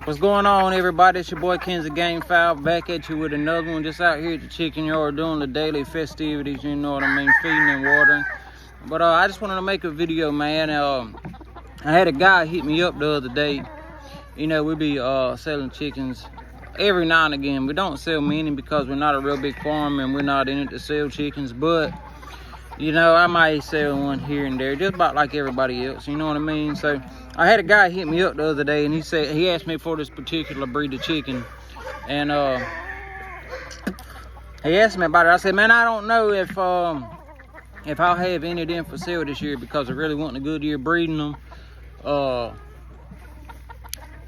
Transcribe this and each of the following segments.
What's going on, everybody? It's your boy Kenzie Gamefowl, back at you with another one. Just out here at the chicken yard doing the daily festivities, you know what I mean, feeding and watering. But I just wanted to make a video, man. I had a guy hit me up the other day. You know, we be selling chickens every now and again. We don't sell many because we're not a real big farm and we're not in it to sell chickens. But, you know, I might sell one here and there, just about like everybody else, you know what I mean? So I had a guy hit me up the other day and he asked me for this particular breed of chicken. And he asked me about it. I said, man, I don't know if I'll have any of them for sale this year because I really want a good year breeding them.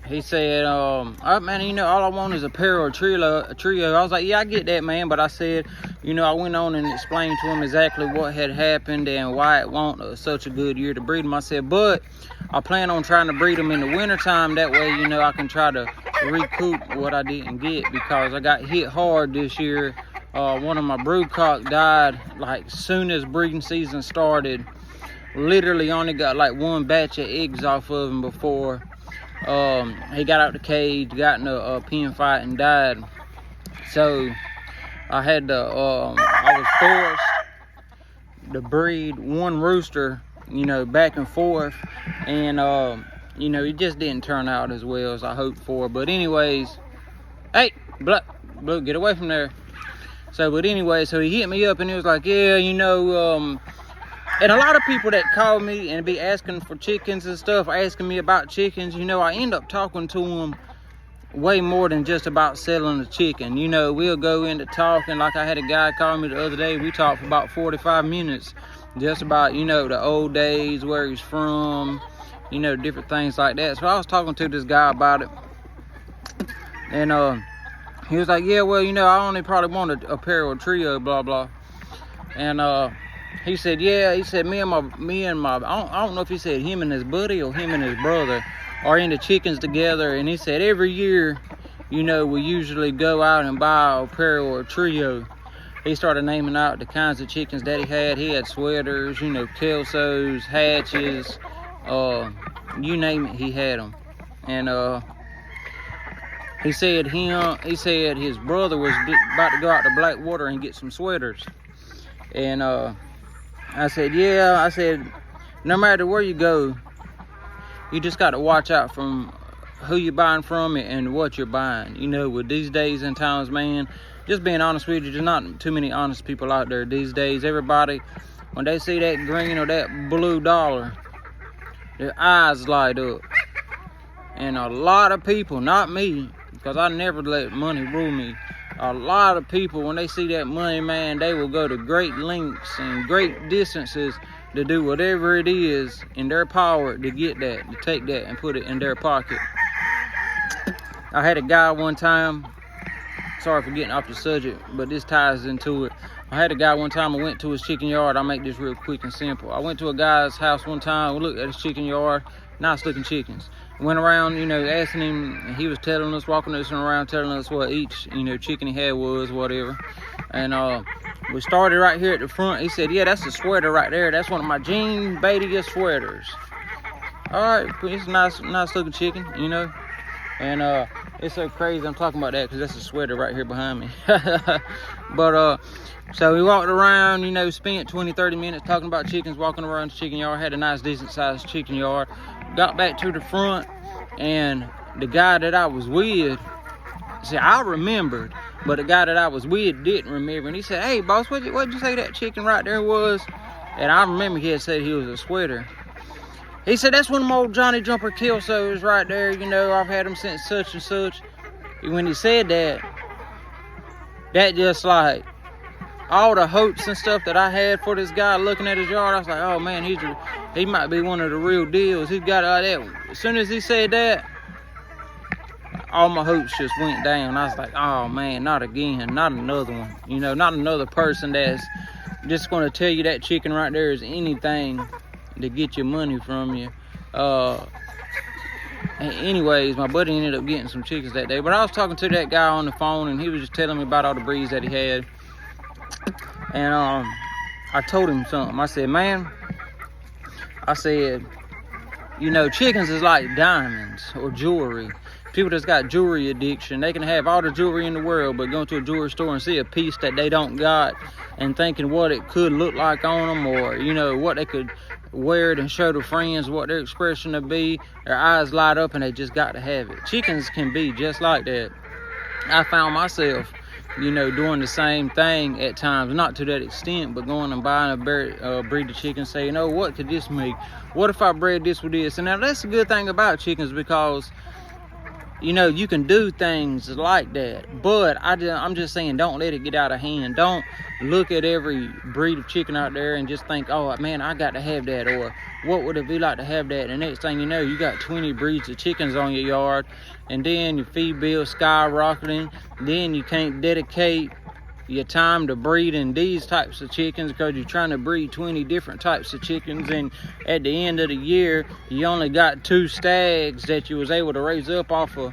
He said, man, you know, all I want is a pair or a trio. I was like, yeah, I get that, man. But I said, you know, I went on and explained to him exactly what had happened and why it wasn't such a good year to breed them. I said, but I plan on trying to breed them in the wintertime. That way, you know, I can try to recoup what I didn't get because I got hit hard this year. One of my brood cock died like soon as breeding season started. Literally only got like one batch of eggs off of him before he got out the cage, got in a pen fight and died. So I had to I was forced to breed one rooster, you know, back and forth, and you know, it just didn't turn out as well as I hoped for. But anyways, hey, Blue, get away from there. So but anyway, so he hit me up and he was like, yeah, you know, and a lot of people that call me and be asking for chickens and stuff, asking me about chickens, you know, I end up talking to them way more than just about selling the chicken. You know, we'll go into talking. Like I had a guy call me the other day. We talked for about 45 minutes just about, you know, the old days, where he's from, you know, different things like that. So I was talking to this guy about it. And he was like, yeah, well, you know, I only probably want a pair or a trio, blah, blah. And he said, yeah, he said, me and my, I don't know if he said him and his buddy or him and his brother are into chickens together. And he said every year, you know, we usually go out and buy a pair or a trio. He started naming out the kinds of chickens that he had. He had sweaters, you know, kelsos, hatches, you name it, he had them. And he said his brother was about to go out to Blackwater and get some sweaters. And I said, yeah, I said, no matter where you go, you just got to watch out from who you're buying from and what you're buying. You know, with these days and times, man, just being honest with you, there's not too many honest people out there these days. Everybody, when they see that green or that blue dollar, their eyes light up. And a lot of people, not me, because I never let money rule me, a lot of people, when they see that money, man, they will go to great lengths and great distances to do whatever it is in their power to get that, to take that and put it in their pocket. I had a guy one time, sorry for getting off the subject, but this ties into it. I had a guy one time, I went to his chicken yard. I'll make this real quick and simple. I went to a guy's house one time, we looked at his chicken yard, nice looking chickens. Went around, you know, asking him, and he was telling us, walking us around, telling us what each, you know, chicken he had was, whatever. And we started right here at the front. He said, yeah, that's a sweater right there. That's one of my Jean Badia sweaters. All right, it's a nice looking chicken, you know. And it's so crazy I'm talking about that because that's a sweater right here behind me. But so we walked around, you know, spent 20-30 minutes talking about chickens, walking around the chicken yard. Had a nice decent sized chicken yard. Got back to the front, and the guy that I was with, see, I remembered, but the guy that I was with didn't remember. And he said, hey boss, what'd you say that chicken right there was? And I remember he had said he was a sweater. He said, that's one of my old Johnny Jumper kelsos right there. You know, I've had them since such and such. When he said that, that just like all the hopes and stuff that I had for this guy looking at his yard, I was like, oh man, he might be one of the real deals. He's got it like that. As soon as he said that, all my hopes just went down. I was like, oh man, not again, not another one. You know, not another person that's just going to tell you that chicken right there is anything to get your money from you. Anyways, my buddy ended up getting some chickens that day. But I was talking to that guy on the phone, and he was just telling me about all the breeds that he had. And I told him something. I said, man, I said, you know, chickens is like diamonds or jewelry. People that's got jewelry addiction, they can have all the jewelry in the world, but go to a jewelry store and see a piece that they don't got and thinking what it could look like on them, or, you know, what they could wear it and show to friends, what their expression would be. Their eyes light up and they just got to have it. Chickens can be just like that. I found myself, you know, doing the same thing at times, not to that extent, but going and buying a breed of chickens, saying, oh, what could this make? What if I bred this with this? And now that's the good thing about chickens, because, you know, you can do things like that. But I'm just saying, don't let it get out of hand. Don't look at every breed of chicken out there and just think, oh, man, I got to have that. Or what would it be like to have that? And next thing you know, you got 20 breeds of chickens on your yard. And then your feed bill skyrocketing. Then you can't dedicate your time to breeding these types of chickens because you're trying to breed 20 different types of chickens, and at the end of the year you only got 2 stags that you was able to raise up off of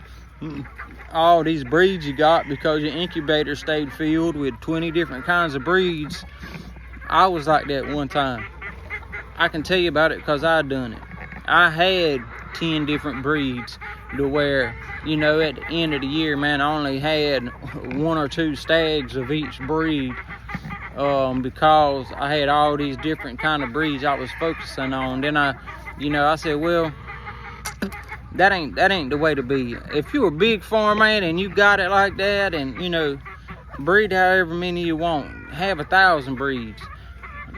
all these breeds you got because your incubator stayed filled with 20 different kinds of breeds. I was like that one time. I can tell you about it because I done it. I had 10 different breeds to where, you know, at the end of the year, man, I only had 1 or 2 stags of each breed because I had all these different kind of breeds I was focusing on. Then I said, well, that ain't the way to be. If you're a big farm man and you got it like that, and, you know, breed however many you want, have 1,000 breeds.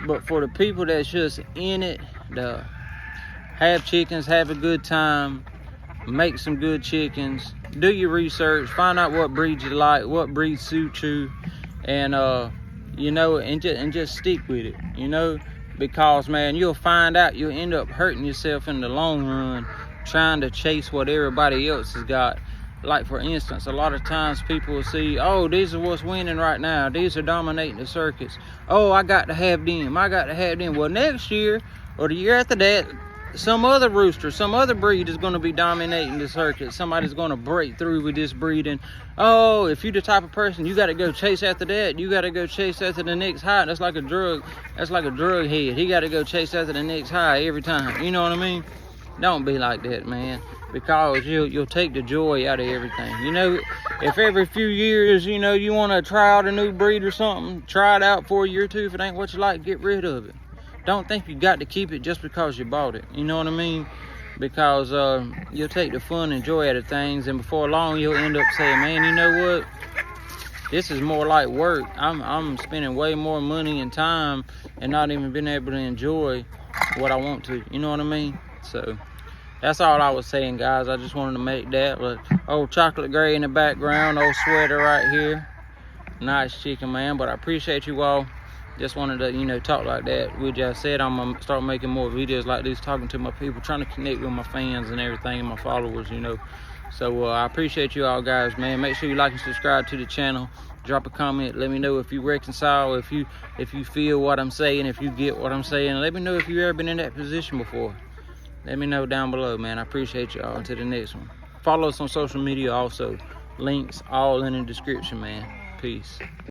But for the people that's just in it, to have chickens, have a good time, make some good chickens, do your research, find out what breeds you like, what breeds suit you, and you know, and just stick with it, you know, because, man, you'll find out you'll end up hurting yourself in the long run trying to chase what everybody else has got. Like, for instance, a lot of times people will see, oh, these are what's winning right now, these are dominating the circuits, oh, I got to have them. Well, next year or the year after that, some other rooster, some other breed is going to be dominating the circuit. Somebody's going to break through with this breed. And, oh, if you're the type of person, you got to go chase after that. You got to go chase after the next high. That's like a drug. That's like a drug head. He got to go chase after the next high every time. You know what I mean? Don't be like that, man, because you'll take the joy out of everything. You know, if every few years, you know, you want to try out a new breed or something, try it out for a year or two. If it ain't what you like, get rid of it. Don't think you got to keep it just because you bought it. You know what I mean? Because you'll take the fun and joy out of things, and before long you'll end up saying, man, you know what? This is more like work. I'm spending way more money and time and not even being able to enjoy what I want to. You know what I mean? So that's all I was saying, guys. I just wanted to make that. Look, old chocolate gray in the background, old sweater right here. Nice chicken, man. But I appreciate you all. Just wanted to, you know, talk like that. We just said I'm gonna start making more videos like this, talking to my people, trying to connect with my fans and everything, and my followers, you know. So I appreciate you all, guys, man. Make sure you like and subscribe to the channel. Drop a comment. Let me know if you reconcile, if you feel what I'm saying, if you get what I'm saying. Let me know if you've ever been in that position before. Let me know down below, man. I appreciate you all. Until the next one. Follow us on social media also. Links all in the description, man. Peace.